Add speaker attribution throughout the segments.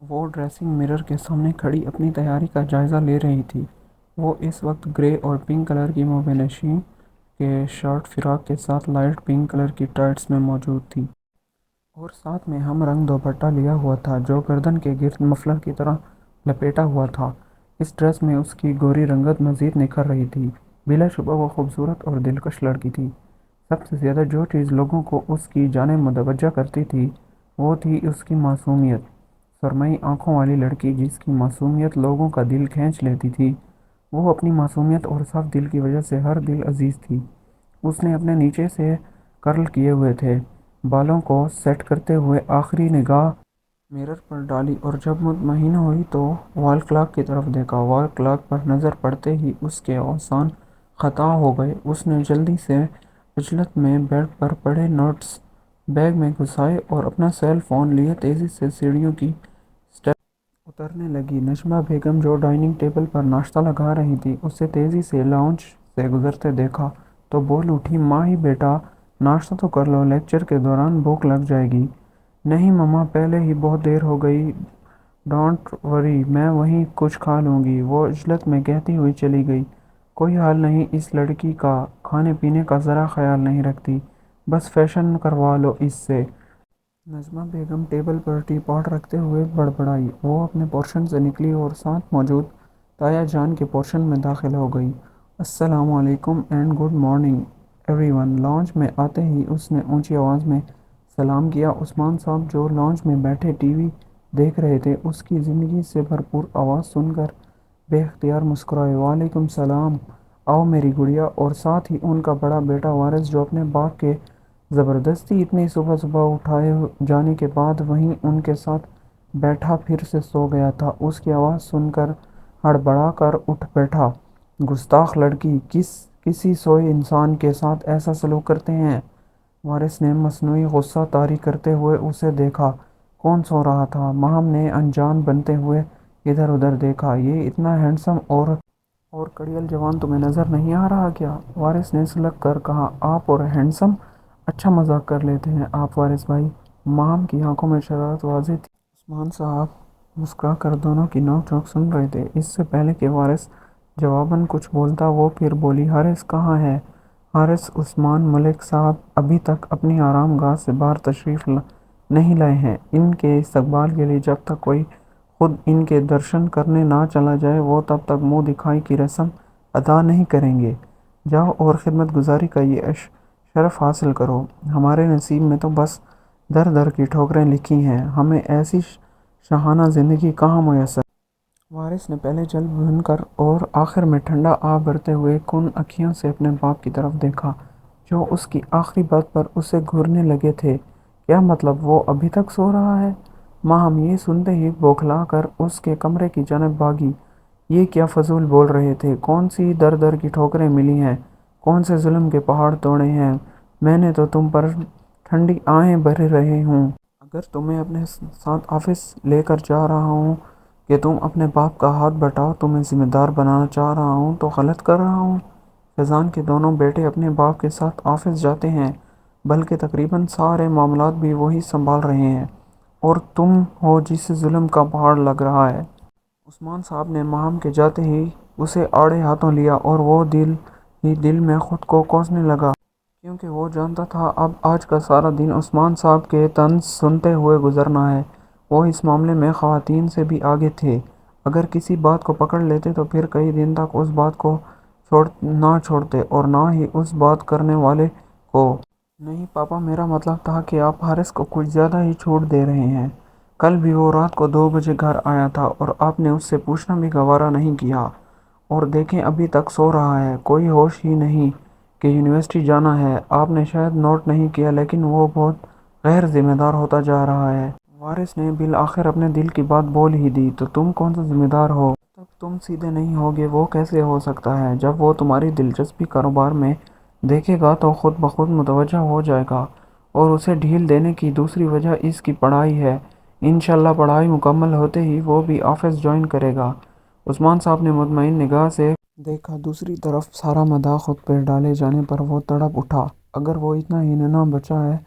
Speaker 1: وہ dressing mirror کے سامنے کھڑی اپنی تیاری کا جائزہ لے رہی تھی۔ وہ اس وقت گرے اور پنک کلر کی موبینشین کے شرٹ فراق کے ساتھ لائٹ پنک کلر کی ٹائٹس میں موجود تھی، اور ساتھ میں ہم رنگ دوپٹہ لیا ہوا تھا جو گردن کے گرد مفلر کی طرح لپیٹا ہوا تھا۔ اس ڈریس میں اس کی گوری رنگت مزید نکھر رہی تھی۔ بلا شبہ وہ خوبصورت اور دلکش لڑکی تھی۔ سب سے زیادہ جو چیز لوگوں کو اس کی جانب متوجہ کرتی تھی وہ تھی اس کی معصومیت۔ سرمئی آنکھوں والی لڑکی جس کی معصومیت لوگوں کا دل کھینچ لیتی تھی، وہ اپنی معصومیت اور صاف دل کی وجہ سے ہر دل عزیز تھی۔ اس نے اپنے نیچے سے کرل کیے ہوئے تھے بالوں کو سیٹ کرتے ہوئے آخری نگاہ مرر پر ڈالی، اور جب مطمئن ہوئی تو وال کلاک کی طرف دیکھا۔ وال کلاک پر نظر پڑتے ہی اس کے اوزان خطا ہو گئے۔ اس نے جلدی سے عجلت میں بیڈ پر پڑے نوٹس بیگ میں گھسائے اور اپنا سیل فون لیے تیزی سے سیڑھیوں کی اسٹیپس اترنے لگی۔ نجمہ بیگم جو ڈائننگ ٹیبل پر ناشتہ لگا رہی تھی، اسے تیزی سے لاؤنج سے گزرتے دیکھا تو بول اٹھی، ماں ہی بیٹا ناشتہ تو کر لو، لیکچر کے دوران بھوک لگ جائے گی۔ نہیں مما، پہلے ہی بہت دیر ہو گئی، ڈونٹ وری، میں وہیں کچھ کھا لوں گی، وہ عجلت میں کہتی ہوئی چلی گئی۔ کوئی حال نہیں، اس لڑکی کا کھانے پینے کا ذرا خیال نہیں رکھتی، بس فیشن کروا لو اس سے۔ نجمہ بیگم ٹیبل پر ٹی پاٹ رکھتے ہوئے بڑبڑائی۔ وہ اپنے پورشن سے نکلی اور ساتھ موجود تایا جان کے پورشن میں داخل ہو گئی۔ السلام علیکم and good morning every one. Lounge میں آتے ہی اس نے اونچی آواز میں سلام کیا۔ عثمان صاحب جو لاؤنج میں بیٹھے ٹی وی دیکھ رہے تھے، اس کی زندگی سے بھرپور آواز سن کر بے اختیار مسکرائے۔ وعلیکم السلام، آؤ میری گڑیا، اور ساتھ ہی ان کا بڑا بیٹا وارث جو اپنے باپ کے زبردستی اتنی صبح صبح اٹھائے جانے کے بعد وہیں ان کے ساتھ بیٹھا پھر سے سو گیا تھا، اس کی آواز سن کر ہڑبڑا کر اٹھ بیٹھا۔ گستاخ لڑکی، کسی سوئے انسان کے ساتھ ایسا سلوک کرتے ہیں؟ وارث نے مصنوعی غصہ طاری کرتے ہوئے اسے دیکھا۔ کون سو رہا تھا؟ ماہم نے انجان بنتے ہوئے ادھر ادھر دیکھا۔ یہ اتنا ہینڈسم اور کڑیل جوان تمہیں نظر نہیں آ رہا کیا؟ وارث نے سلک کر کہا۔ آپ اور ہینڈسم؟ اچھا مذاق کر لیتے ہیں آپ وارث بھائی۔ ماہم کی آنکھوں میں شرارت واضح تھی۔ عثمان صاحب مسکرا کر دونوں کی نوک جھونک سن رہے تھے۔ اس سے پہلے کہ وارث جواباً کچھ بولتا، وہ پھر بولی، حارث کہاں ہے؟ حارث عثمان ملک صاحب ابھی تک اپنی آرام گاہ سے باہر تشریف نہیں لائے ہیں۔ ان کے استقبال کے لیے جب تک کوئی خود ان کے درشن کرنے نہ چلا جائے، وہ تب تک منہ دکھائی کی رسم ادا نہیں کریں گے۔ جاؤ اور خدمت گزاری کا یہ شرف حاصل کرو۔ ہمارے نصیب میں تو بس در در کی ٹھوکریں لکھی ہیں، ہمیں ایسی شاہانہ زندگی کہاں میسر۔ وارث نے پہلے جل بھن کر اور آخر میں ٹھنڈا آہ بھرتے ہوئے کن اکھیوں سے اپنے باپ کی طرف دیکھا، جو اس کی آخری بات پر اسے گھورنے لگے تھے۔ کیا مطلب، وہ ابھی تک سو رہا ہے؟ ماہم یہ سنتے ہی بوکھلا کر اس کے کمرے کی جانب بھاگی۔ یہ کیا فضول بول رہے تھے؟ کون سی در در کی ٹھوکریں ملی ہیں؟ کون سے ظلم کے پہاڑ توڑے ہیں؟ میں نے تو تم پر ٹھنڈی آہیں بھر رہے ہوں۔ اگر تمہیں اپنے ساتھ آفس لے کر جا رہا ہوں کہ تم اپنے باپ کا ہاتھ بٹاؤ، تمہیں ذمہ دار بنانا چاہ رہا ہوں تو غلط کر رہا ہوں۔ فیضان کے دونوں بیٹے اپنے باپ کے ساتھ آفس جاتے ہیں، بلکہ تقریباً سارے معاملات بھی وہی سنبھال رہے ہیں، اور تم ہو جسے ظلم کا پہاڑ لگ رہا ہے۔ عثمان صاحب نے ماہم کے جاتے ہی اسے آڑے ہاتھوں لیا، اور وہ دل ہی دل میں خود کو کوسنے لگا، کیونکہ وہ جانتا تھا اب آج کا سارا دن عثمان صاحب کے طنز سنتے ہوئے گزرنا ہے۔ وہ اس معاملے میں خواتین سے بھی آگے تھے۔ اگر کسی بات کو پکڑ لیتے تو پھر کئی دن تک اس بات کو نہ چھوڑتے، اور نہ ہی اس بات کرنے والے کو۔ نہیں پاپا، میرا مطلب تھا کہ آپ حارث کو کچھ زیادہ ہی چھوٹ دے رہے ہیں۔ کل بھی وہ رات کو 2 بجے گھر آیا تھا اور آپ نے اس سے پوچھنا بھی گوارا نہیں کیا، اور دیکھیں ابھی تک سو رہا ہے، کوئی ہوش ہی نہیں کہ یونیورسٹی جانا ہے۔ آپ نے شاید نوٹ نہیں کیا، لیکن وہ بہت غیر ذمہ دار ہوتا جا رہا ہے۔ وارث نے بالآخر اپنے دل کی بات بول ہی دی، تو تم کون سا ذمہ دار ہو؟ جب تک تم سیدھے نہیں ہوگے وہ کیسے ہو سکتا ہے؟ جب وہ تمہاری دلچسپی کاروبار میں دیکھے گا تو خود بخود متوجہ ہو جائے گا، اور اسے ڈھیل دینے کی دوسری وجہ اس کی پڑھائی ہے۔ انشاءاللہ پڑھائی مکمل ہوتے ہی وہ بھی آفس جوائن کرے گا۔ عثمان صاحب نے مطمئن نگاہ سے دیکھا۔ دوسری طرف سارا مداح خود پہ ڈالے جانے پر وہ تڑپ اٹھا۔ اگر وہ اتنا ہی ننھا بچہ ہے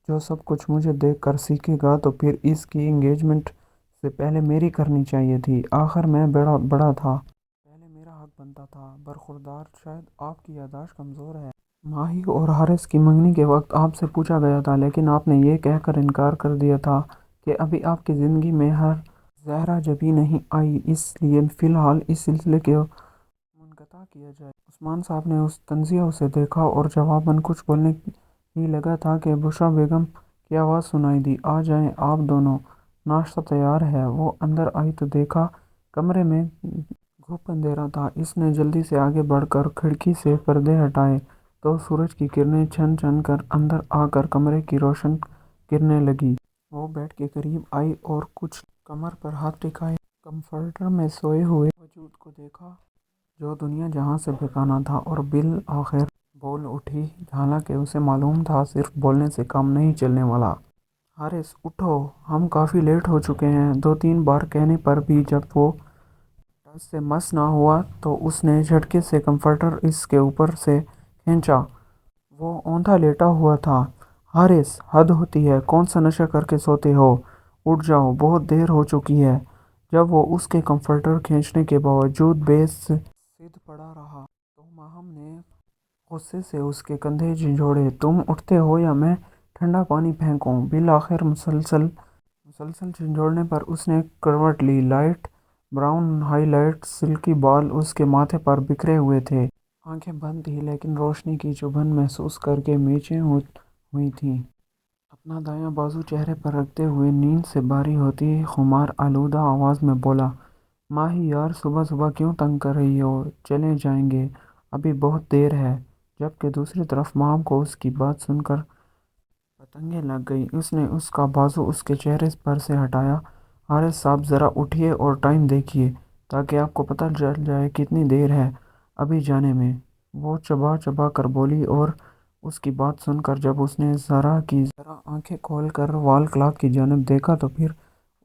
Speaker 1: جو سب کچھ مجھے دیکھ کر سیکھے گا، تو پھر اس کی انگیجمنٹ سے پہلے میری کرنی چاہیے تھی۔ آخر میں بڑا تھا، پہلے میرا حق بنتا تھا۔ برخوردار، شاید آپ کی یادداشت کمزور ہے۔ ماہی اور حارث کی منگنی کے وقت آپ سے پوچھا گیا تھا، لیکن آپ نے یہ کہہ کر انکار کر دیا تھا کہ ابھی آپ کی زندگی میں ہر زہرہ جبی نہیں آئی، اس لیے فی الحال اس سلسلے کو منقطع کیا جائے۔ عثمان صاحب نے طنزیہ اسے دیکھا اور جواباً کچھ بولنے ہی لگا تھا کہ بشریٰ بیگم کی آواز سنائی دی، آ جائیں آپ دونوں، ناشتہ تیار ہے۔ وہ اندر آئی تو دیکھا کمرے میں گھپ اندھیرا تھا۔ اس نے جلدی سے آگے بڑھ کر کھڑکی سے پردے ہٹائے تو سورج کی کرنیں چھن چھن کر اندر آ کر کمرے کی روشن کرنے لگی۔ وہ بیڈ کے قریب آئی اور کچھ کمر پر ہاتھ ٹکائے کمفرٹر میں سوئے ہوئے وجود کو دیکھا جو دنیا جہاں سے بےگانہ تھا، اور بالآخر بول اٹھی، حالانکہ اسے معلوم تھا صرف بولنے سے کام نہیں چلنے والا۔ حارث، اٹھو، ہم کافی لیٹ ہو چکے ہیں۔ دو تین بار کہنے پر بھی جب وہ ٹس سے مس نہ ہوا تو اس نے جھٹکے سے کمفرٹر اس کے اوپر سے کھینچا۔ وہ اوندا لیٹا ہوا تھا۔ حارث، حد ہوتی ہے، کون سا نشہ کر کے سوتے ہو؟ اٹھ جاؤ، بہت دیر ہو چکی ہے۔ جب وہ اس کے کمفرٹر کھینچنے کے باوجود بے سدھ پڑا رہا تو ماہم نے غصے سے اس کے کندھے جھنجھوڑے۔ تم اٹھتے ہو یا میں ٹھنڈا پانی پھینکوں؟ بالآخر مسلسل جھنجھوڑنے پر اس نے کروٹ لی۔ Light brown highlight silky بال اس کے ماتھے پر بکھرے ہوئے تھے۔ آنکھیں بند تھیں لیکن روشنی کی چبھن محسوس کر کے میچیں ہوئی تھیں۔ اپنا دایاں بازو چہرے پر رکھتے ہوئے نیند سے بھاری ہوتی خمار آلودہ آواز میں بولا، ماہی یار، صبح صبح کیوں تنگ کر رہی ہو؟ چلے جائیں گے، ابھی بہت دیر ہے۔ جبکہ دوسری طرف ماہم کو اس کی بات سن کر پتنگیں لگ گئیں۔ اس نے اس کا بازو اس کے چہرے پر سے ہٹایا۔ حارث صاحب، ذرا اٹھیے اور ٹائم دیکھیے تاکہ آپ کو پتہ چل جائے کتنی دیر ہے ابھی جانے میں۔ وہ چبا چبا کر بولی، اور اس کی بات سن کر جب اس نے ذرا آنکھیں کھول کر وال کلاک کی جانب دیکھا تو پھر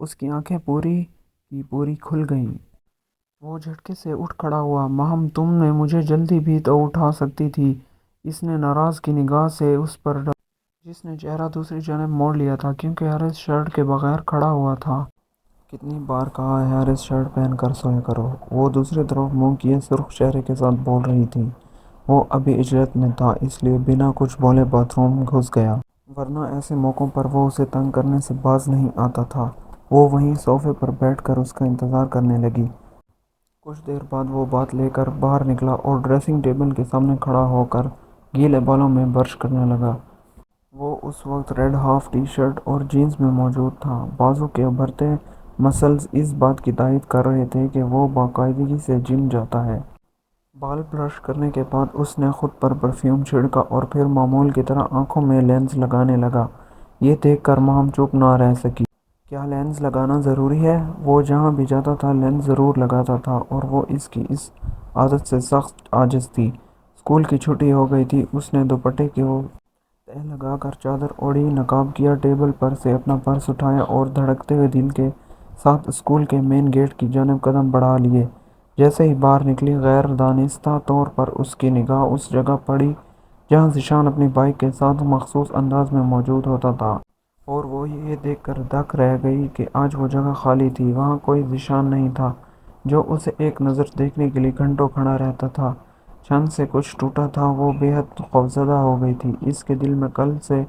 Speaker 1: اس کی آنکھیں پوری کی پوری کھل گئیں۔ وہ جھٹکے سے اٹھ کھڑا ہوا۔ ماہم، تم نے مجھے جلدی بھی تو اٹھا سکتی تھی۔ اس نے ناراض کی نگاہ سے اس پر ڈالی جس نے چہرہ دوسری جانب موڑ لیا تھا کیونکہ حارث شرٹ کے بغیر کھڑا ہوا تھا۔ کتنی بار کہا ہے حارث، شرٹ پہن کر سویا کرو۔ وہ دوسری طرف منہ کیے سرخ چہرے کے ساتھ بول رہی تھی۔ وہ ابھی اجرت میں تھا، اس لیے بنا کچھ بولے باتھ روم گھس گیا، ورنہ ایسے موقعوں پر وہ اسے تنگ کرنے سے باز نہیں آتا تھا۔ وہ وہیں صوفے پر بیٹھ کر اس کا انتظار کرنے لگی۔ کچھ دیر بعد وہ بات لے کر باہر نکلا اور ڈریسنگ ٹیبل کے سامنے کھڑا ہو کر گیلے بالوں میں برش کرنے لگا۔ وہ اس وقت ریڈ ہاف ٹی شرٹ اور جینز میں موجود تھا۔ بازو کے ابھرتے مسلز اس بات کی تائید کر رہے تھے کہ وہ باقاعدگی سے جم جاتا ہے۔ بال برش کرنے کے بعد اس نے خود پر پرفیوم چھڑکا اور پھر معمول کی طرح آنکھوں میں لینس لگانے لگا۔ یہ دیکھ کر ماہم چپ نہ رہ سکی۔ کیا لینس لگانا ضروری ہے؟ وہ جہاں بھی جاتا تھا لینس ضرور لگاتا تھا اور وہ اس کی اس عادت سے سخت عاجز تھی۔ اسکول کی چھٹی ہو گئی تھی۔ اس نے دوپٹے کو تہہ لگا کر چادر اوڑھی، نقاب کیا، ٹیبل پر سے اپنا پرس اٹھایا اور دھڑکتے ہوئے دل کے ساتھ اسکول کے مین گیٹ کی جانب قدم بڑھا لیے۔ جیسے ہی باہر نکلی، غیر دانستہ طور پر اس کی نگاہ اس جگہ پڑی جہاں ذیشان اپنی بائیک کے ساتھ مخصوص انداز میں موجود ہوتا تھا، اور وہ یہ دیکھ کر دک رہ گئی کہ آج وہ جگہ خالی تھی۔ وہاں کوئی ذیشان نہیں تھا جو اسے ایک نظر دیکھنے کے لیے گھنٹوں کھڑا رہتا تھا۔ چھن سے کچھ ٹوٹا تھا۔ وہ بے حد خوفزدہ ہو گئی تھی۔ اس کے دل میں کل سے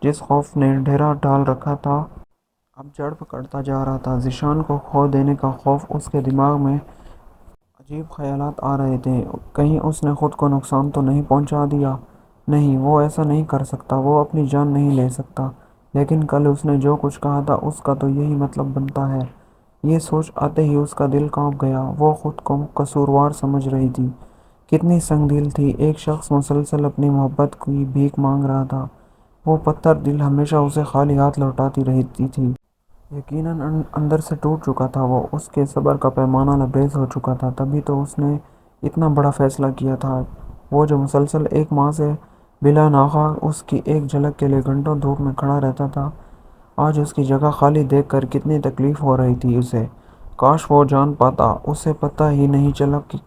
Speaker 1: جس خوف نے ڈیرا ڈال رکھا تھا اب جڑ پکڑتا جا رہا تھا۔ ذیشان کو کھو دینے کا خوف۔ اس کے دماغ میں عجیب خیالات آ رہے تھے۔ کہیں اس نے خود کو نقصان تو نہیں پہنچا دیا؟ نہیں، وہ ایسا نہیں کر سکتا، وہ اپنی جان نہیں لے سکتا۔ لیکن کل اس نے جو کچھ کہا تھا اس کا تو یہی مطلب بنتا ہے۔ یہ سوچ آتے ہی اس کا دل کانپ گیا۔ وہ خود کو قصوروار سمجھ رہی تھی۔ کتنی سنگ دل تھی۔ ایک شخص مسلسل اپنی محبت کی بھیک مانگ رہا تھا۔ وہ پتھر دل ہمیشہ اسے خالی ہاتھ لوٹاتی رہتی تھی۔ یقیناً اندر سے ٹوٹ چکا تھا وہ۔ اس کے صبر کا پیمانہ لبریز ہو چکا تھا۔ تبھی تو اس نے اتنا بڑا فیصلہ کیا تھا۔ وہ جو مسلسل ایک ماہ سے بلا ناغہ اس کی ایک جھلک کے لیے گھنٹوں دھوپ میں کھڑا رہتا تھا، آج اس کی جگہ خالی دیکھ کر کتنی تکلیف ہو رہی تھی اسے۔ کاش وہ جان پاتا۔ اسے پتہ ہی نہیں چلا کہ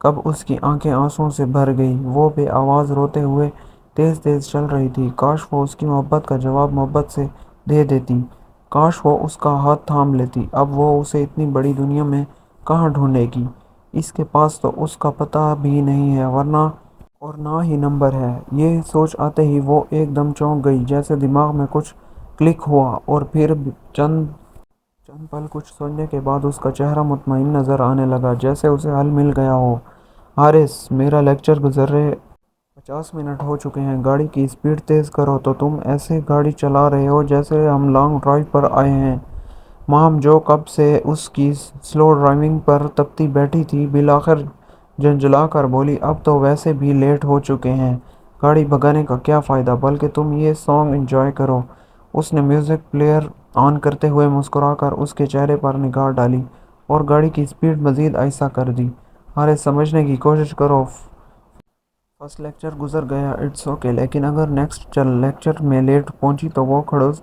Speaker 1: کب اس کی آنکھیں آنسوؤں سے بھر گئیں۔ وہ بے آواز روتے ہوئے تیز تیز چل رہی تھی۔ کاش وہ اس کی محبت کا جواب محبت سے دے دیتی۔ کاش وہ اس کا ہاتھ تھام لیتی، اب وہ اسے اتنی بڑی دنیا میں کہاں ڈھونڈے گی؟ اس کے پاس تو اس کا پتہ بھی نہیں ہے، ورنہ اور نہ ہی نمبر ہے۔ یہ سوچ آتے ہی وہ ایک دم چونک گئی، جیسے دماغ میں کچھ کلک ہوا، اور پھر چند پل کچھ سوچنے کے بعد اس کا چہرہ مطمئن نظر آنے لگا، جیسے اسے حل مل گیا ہو۔ حارث، میرا لیکچر گزرے 50 منٹ ہو چکے ہیں، گاڑی کی اسپیڈ تیز کرو۔ تو تم ایسے گاڑی چلا رہے ہو جیسے ہم لانگ ڈرائیو پر آئے ہیں۔ مام، جو کب سے اس کی سلو ڈرائیونگ پر تپتی بیٹھی تھی، بالآخر جھنجھلا کر بولی، اب تو ویسے بھی لیٹ ہو چکے ہیں، گاڑی بھگانے کا کیا فائدہ، بلکہ تم یہ سانگ انجوائے کرو۔ اس نے میوزک پلیئر آن کرتے ہوئے مسکرا کر اس کے چہرے پر نگاہ ڈالی اور گاڑی کی اسپیڈ مزید آہستہ کر دی۔ حارث، سمجھنے کی کوشش کرو، فرسٹ لیکچر گزر گیا، اٹس اوکے، لیکن اگر نیکسٹ لیکچر میں لیٹ پہنچی تو وہ کھڑوس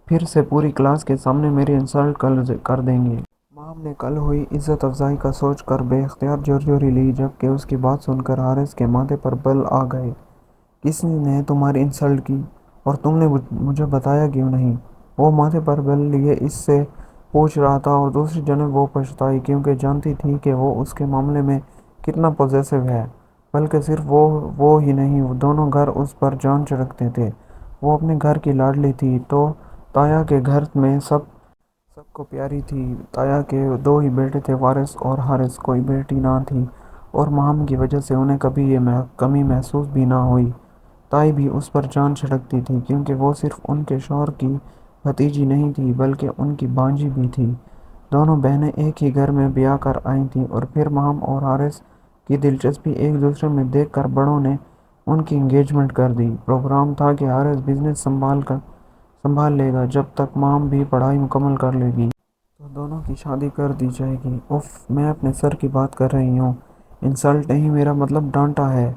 Speaker 1: پھر سے پوری کلاس کے سامنے میری انسلٹ کر دیں گے۔ مام نے کل ہوئی عزت افزائی کا سوچ کر بے اختیار جھرجھری لی، جبکہ اس کی بات سن کر حارث کے ماتھے پر بل آ گئے۔ کس نے تمہاری انسلٹ کی، اور تم نے مجھے بتایا کیوں نہیں؟ وہ ماتھے پر بل لیے اس سے پوچھ رہا تھا، اور دوسری جانب وہ پچھتائی، کیونکہ جانتی تھی کہ وہ اس کے معاملے میں کتنا پوزیسو ہے۔ بلکہ صرف وہ ہی نہیں، دونوں گھر اس پر جان چھڑکتے تھے۔ وہ اپنے گھر کی لاڈلی تھی، تو تایا کے گھر میں سب کو پیاری تھی۔ تایا کے دو ہی بیٹے تھے، وارث اور حارث، کوئی بیٹی نہ تھی، اور مام کی وجہ سے انہیں کبھی یہ کمی محسوس بھی نہ ہوئی۔ تائی بھی اس پر جان چھڑکتی تھی، کیونکہ وہ صرف ان کے شوہر کی بھتیجی نہیں تھی بلکہ ان کی بھانجی بھی تھی۔ دونوں بہنیں ایک ہی گھر میں بیاہ کر آئی تھیں، اور پھر مام اور حارث کی دلچسپی ایک دوسرے میں دیکھ کر بڑوں نے ان کی انگیجمنٹ کر دی۔ پروگرام تھا کہ حارث بزنس سنبھال لے گا، جب تک مام بھی پڑھائی مکمل کر لے گی تو دونوں کی شادی کر دی جائے گی۔ اف، میں اپنے سر کی بات کر رہی ہوں، انسلٹ نہیں، میرا مطلب ڈانٹا ہے۔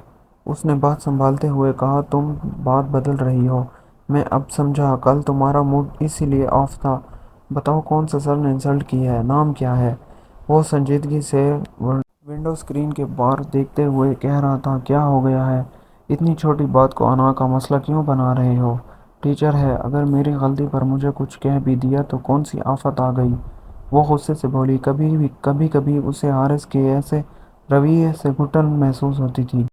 Speaker 1: اس نے بات سنبھالتے ہوئے کہا، تم بات بدل رہی ہو، میں اب سمجھا، کل تمہارا موڈ اسی لیے آف تھا۔ بتاؤ کون سا سر نے انسلٹ کی ہے، نام کیا ہے؟ وہ سنجیدگی سے ونڈو اسکرین کے باہر دیکھتے ہوئے کہہ رہا تھا، کیا ہو گیا ہے؟ اتنی چھوٹی بات کو انا کا مسئلہ کیوں بنا رہے ہو؟ ٹیچر ہے، اگر میری غلطی پر مجھے کچھ کہہ بھی دیا تو کون سی آفت آ گئی؟ وہ غصے سے بولی۔ کبھی کبھی اسے حارث کے ایسے رویے سے گھٹن محسوس ہوتی تھی۔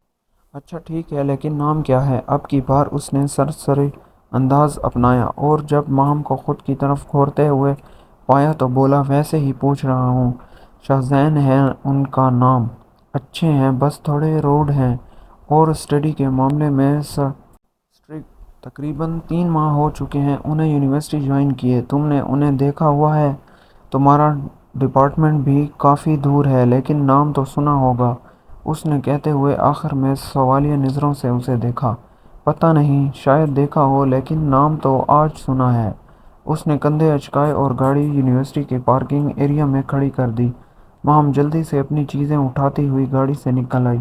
Speaker 1: اچھا ٹھیک ہے، لیکن نام کیا ہے؟ اب کی بار اس نے سرسری انداز اپنایا، اور جب مام کو خود کی طرف گھورتے ہوئے پایا تو بولا، ویسے ہی پوچھ رہا ہوں، شاہزین ہے ان کا نام۔ اچھے ہیں، بس تھوڑے روڈ ہیں اور اسٹڈی کے معاملے میں اسٹرکٹ۔ تقریباً 3 ماہ ہو چکے ہیں انہیں یونیورسٹی جوائن کیے۔ تم نے انہیں دیکھا ہوا ہے؟ تمہارا ڈپارٹمنٹ بھی کافی دور ہے، لیکن نام تو سنا ہوگا، اس نے کہتے ہوئے آخر میں سوالیہ نظروں سے اسے دیکھا۔ پتہ نہیں، شاید دیکھا ہو، لیکن نام تو آج سنا ہے۔ اس نے کندھے اچکائے اور گاڑی یونیورسٹی کے پارکنگ ایریا میں کھڑی کر دی۔ مام جلدی سے اپنی چیزیں اٹھاتی ہوئی گاڑی سے نکل آئی۔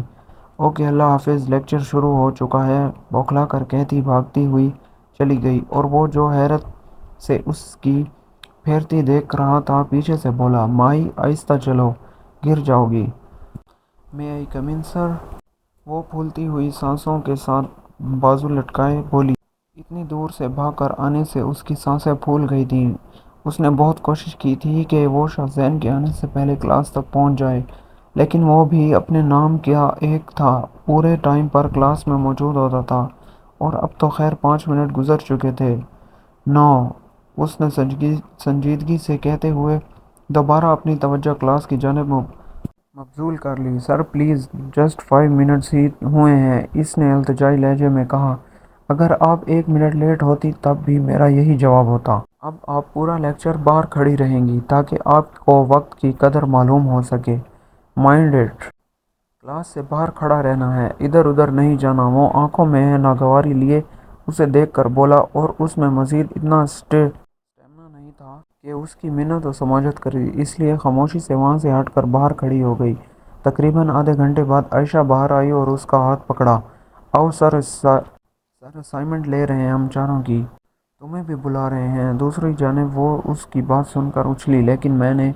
Speaker 1: اوکے، اللہ حافظ، لیکچر شروع ہو چکا ہے، بوکھلا کر کہتی بھاگتی ہوئی چلی گئی، اور وہ جو حیرت سے اس کی پھیرتی دیکھ رہا تھا پیچھے سے بولا، مائی آہستہ چلو، گر جاؤ گی۔ مے آئی کم ان سر؟ وہ پھولتی ہوئی سانسوں کے ساتھ بازو لٹکائے بولی۔ اتنی دور سے بھاگ کر آنے سے اس کی سانسیں پھول گئی تھیں۔ اس نے بہت کوشش کی تھی کہ وہ شاہزین کے آنے سے پہلے کلاس تک پہنچ جائے، لیکن وہ بھی اپنے نام کا ایک تھا، پورے ٹائم پر کلاس میں موجود ہوتا تھا، اور اب تو خیر 5 منٹ گزر چکے تھے۔ 9، اس نے سنجیدگی سے کہتے ہوئے دوبارہ اپنی توجہ کلاس کی جانب مبذول کر لی۔ سر پلیز، جسٹ 5 منٹس ہی ہوئے ہیں، اس نے التجائی لہجے میں کہا۔ اگر آپ 1 منٹ لیٹ ہوتی تب بھی میرا یہی جواب ہوتا۔ اب آپ پورا لیکچر باہر کھڑی رہیں گی تاکہ آپ کو وقت کی قدر معلوم ہو سکے۔ Mind it! کلاس سے باہر کھڑا رہنا ہے، ادھر ادھر نہیں جانا۔ وہ آنکھوں میں ناگواری لیے اسے دیکھ کر بولا، اور اس میں مزید اتنا اسٹیمنا نہیں تھا کہ اس کی منت و سماجت کرے، اس لیے خاموشی سے وہاں سے ہٹ کر باہر کھڑی ہو گئی۔ تقریباً آدھے گھنٹے بعد عائشہ باہر آئی اور اس کا ہاتھ پکڑا۔ آؤ سر اسائنمنٹ لے رہے ہیں ہم چاروں کی، تمہیں بھی بلا رہے ہیں۔ دوسری جانب وہ اس کی بات سن کر اچھلی، لیکن میں نے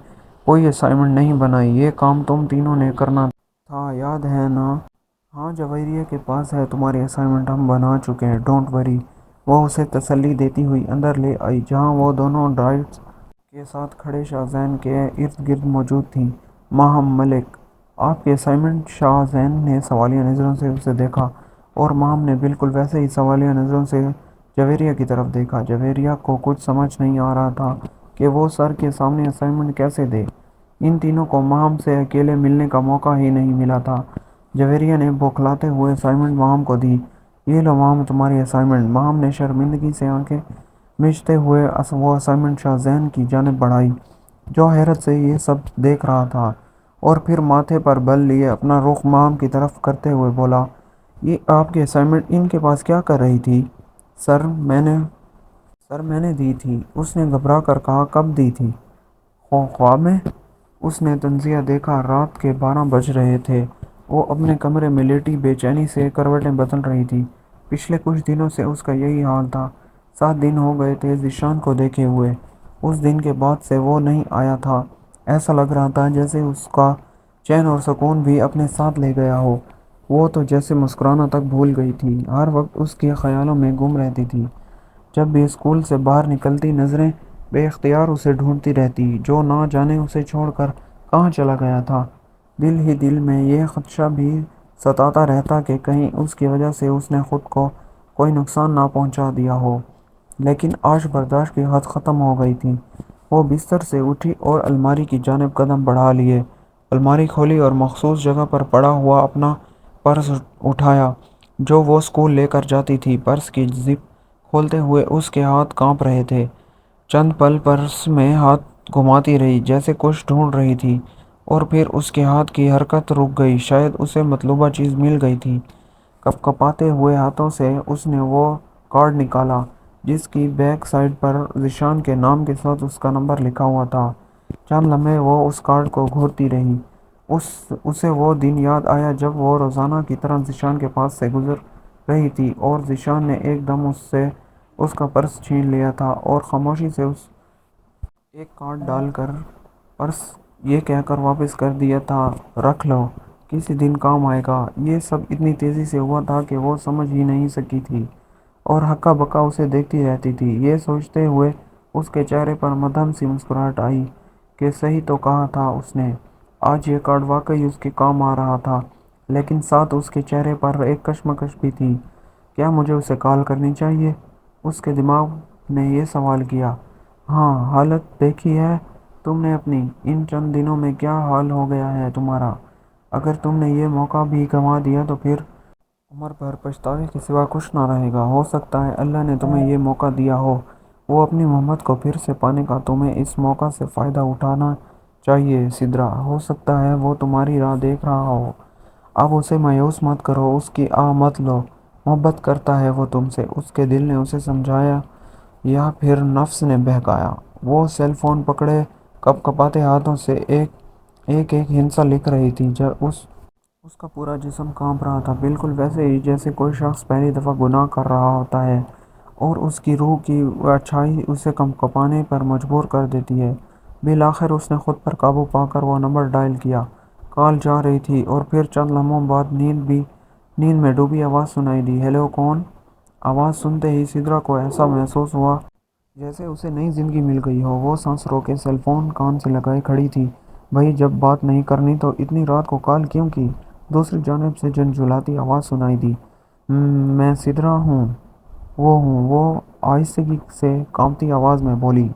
Speaker 1: کوئی اسائنمنٹ نہیں بنائی، یہ کام تم تینوں نے کرنا تھا، یاد ہے نا؟ ہاں، جواہریہ کے پاس ہے تمہاری اسائنمنٹ، ہم بنا چکے ہیں، ڈونٹ وری۔ وہ اسے تسلی دیتی ہوئی اندر لے آئی جہاں وہ دونوں ڈرائیورز کے ساتھ کھڑے شاہ زین کے ارد گرد موجود تھیں۔ ماہم ملک، آپ کی اسائنمنٹ؟ شاہ زین نے سوالیہ نظروں سے اسے دیکھا اور ماہم نے بالکل ویسے ہی سوالیہ نظروں سے جویریہ کی طرف دیکھا۔ جویریہ کو کچھ سمجھ نہیں آ رہا تھا کہ وہ سر کے سامنے اسائنمنٹ کیسے دے۔ ان تینوں کو ماہم سے اکیلے ملنے کا موقع ہی نہیں ملا تھا۔ جویریہ نے بوکھلاتے ہوئے اسائنمنٹ ماہم کو دی۔ یہ لو ماہم، تمہاری اسائنمنٹ۔ ماہم نے شرمندگی سے آنکھیں مینچتے ہوئے وہ اسائنمنٹ شاہ زین کی جانب بڑھائی، جو حیرت سے یہ سب دیکھ رہا تھا، اور پھر ماتھے پر بل لیے اپنا رخ ماہم کی طرف کرتے ہوئے بولا، یہ آپ کی اسائنمنٹ ان کے پاس کیا کر رہی تھی؟ سر میں نے دی تھی، اس نے گھبرا کر کہا۔ کب دی تھی؟ خواب میں؟ اس نے تنزیہ دیکھا۔ رات کے 12 بج رہے تھے۔ وہ اپنے کمرے میں لیٹی بے چینی سے کروٹیں بدل رہی تھی۔ پچھلے کچھ دنوں سے اس کا یہی حال تھا۔ 7 دن ہو گئے تھے ذیشان کو دیکھے ہوئے۔ اس دن کے بعد سے وہ نہیں آیا تھا۔ ایسا لگ رہا تھا جیسے اس کا چین اور سکون بھی اپنے ساتھ لے گیا ہو۔ وہ تو جیسے مسکرانا تک بھول گئی تھی، ہر وقت اس کے خیالوں میں گم رہتی تھی۔ جب بھی اسکول سے باہر نکلتی نظریں بے اختیار اسے ڈھونڈتی رہتی، جو نہ جانے اسے چھوڑ کر کہاں چلا گیا تھا۔ دل ہی دل میں یہ خدشہ بھی ستاتا رہتا کہ کہیں اس کی وجہ سے اس نے خود کو کوئی نقصان نہ پہنچا دیا ہو، لیکن آج برداشت کی حد ختم ہو گئی تھی۔ وہ بستر سے اٹھی اور الماری کی جانب قدم بڑھا لیے۔ الماری کھولی اور مخصوص جگہ پر پڑا ہوا اپنا پرس اٹھایا جو وہ اسکول لے کر جاتی تھی۔ پرس کی زپ کھولتے ہوئے اس کے ہاتھ کانپ رہے تھے۔ چند پل پرس میں ہاتھ گھماتی رہی جیسے کچھ ڈھونڈ رہی تھی، اور پھر اس کے ہاتھ کی حرکت رک گئی۔ شاید اسے مطلوبہ چیز مل گئی تھی۔ کپکپاتے ہوئے ہاتھوں سے اس نے وہ کارڈ نکالا جس کی بیک سائیڈ پر ذیشان کے نام کے ساتھ اس کا نمبر لکھا ہوا تھا۔ چند لمحے وہ اس کارڈ کو گھورتی رہی۔ اسے وہ دن یاد آیا جب وہ روزانہ کی طرح ذیشان کے پاس سے گزر رہی تھی اور ذیشان نے ایک دم اس سے اس کا پرس چھین لیا تھا اور خاموشی سے ایک کارڈ ڈال کر پرس یہ کہہ کر واپس کر دیا تھا، رکھ لو، کسی دن کام آئے گا۔ یہ سب اتنی تیزی سے ہوا تھا کہ وہ سمجھ ہی نہیں سکی تھی اور ہکا بکا اسے دیکھتی رہتی تھی۔ یہ سوچتے ہوئے اس کے چہرے پر مدھم سی مسکراہٹ آئی کہ صحیح تو کہا تھا اس نے، آج یہ کارڈ واقعی اس کے کام آ رہا تھا۔ لیکن ساتھ اس کے چہرے پر ایک کشمکش بھی تھی۔ کیا مجھے اسے کال کرنی چاہیے؟ اس کے دماغ نے یہ سوال کیا۔ ہاں، حالت دیکھی ہے تم نے اپنی، ان چند دنوں میں کیا حال ہو گیا ہے تمہارا۔ اگر تم نے یہ موقع بھی گنوا دیا تو پھر عمر بھر پچھتاوے کے سوا کچھ نہ رہے گا۔ ہو سکتا ہے اللہ نے تمہیں یہ موقع دیا ہو، وہ اپنی محمد کو پھر سے پانے کا۔ تمہیں اس موقع سے فائدہ اٹھانا چاہیے سدرا۔ ہو سکتا ہے وہ تمہاری راہ دیکھ رہا ہو۔ اب اسے مایوس مت کرو، اس کی آہ مت لو۔ محبت کرتا ہے وہ تم سے، اس کے دل نے اسے سمجھایا یا پھر نفس نے بہکایا؟ وہ سیل فون پکڑے کپکپاتے ہاتھوں سے ایک ہندسہ لکھ رہی تھی جب اس کا پورا جسم کانپ رہا تھا، بالکل ویسے ہی جیسے کوئی شخص پہلی دفعہ گناہ کر رہا ہوتا ہے اور اس کی روح کی اچھائی اسے کپکپانے پر مجبور کر دیتی ہے۔ بالآخر اس نے خود پر قابو پا کر وہ نمبر ڈائل کیا۔ کال جا رہی تھی اور پھر چند لمحوں بعد نیند میں ڈوبی آواز سنائی دی۔ ہیلو، کون؟ آواز سنتے ہی سدرا کو ایسا محسوس ہوا جیسے اسے نئی زندگی مل گئی ہو۔ وہ سانس روکے سیل فون کان سے لگائے کھڑی تھی۔ بھئی، جب بات نہیں کرنی تو اتنی رات کو کال کیوں کی؟ دوسری جانب سے جھنجھلاتی آواز سنائی دی۔ میں سدرا ہوں، وہ آہستگی سے کانپتی آواز میں بولی۔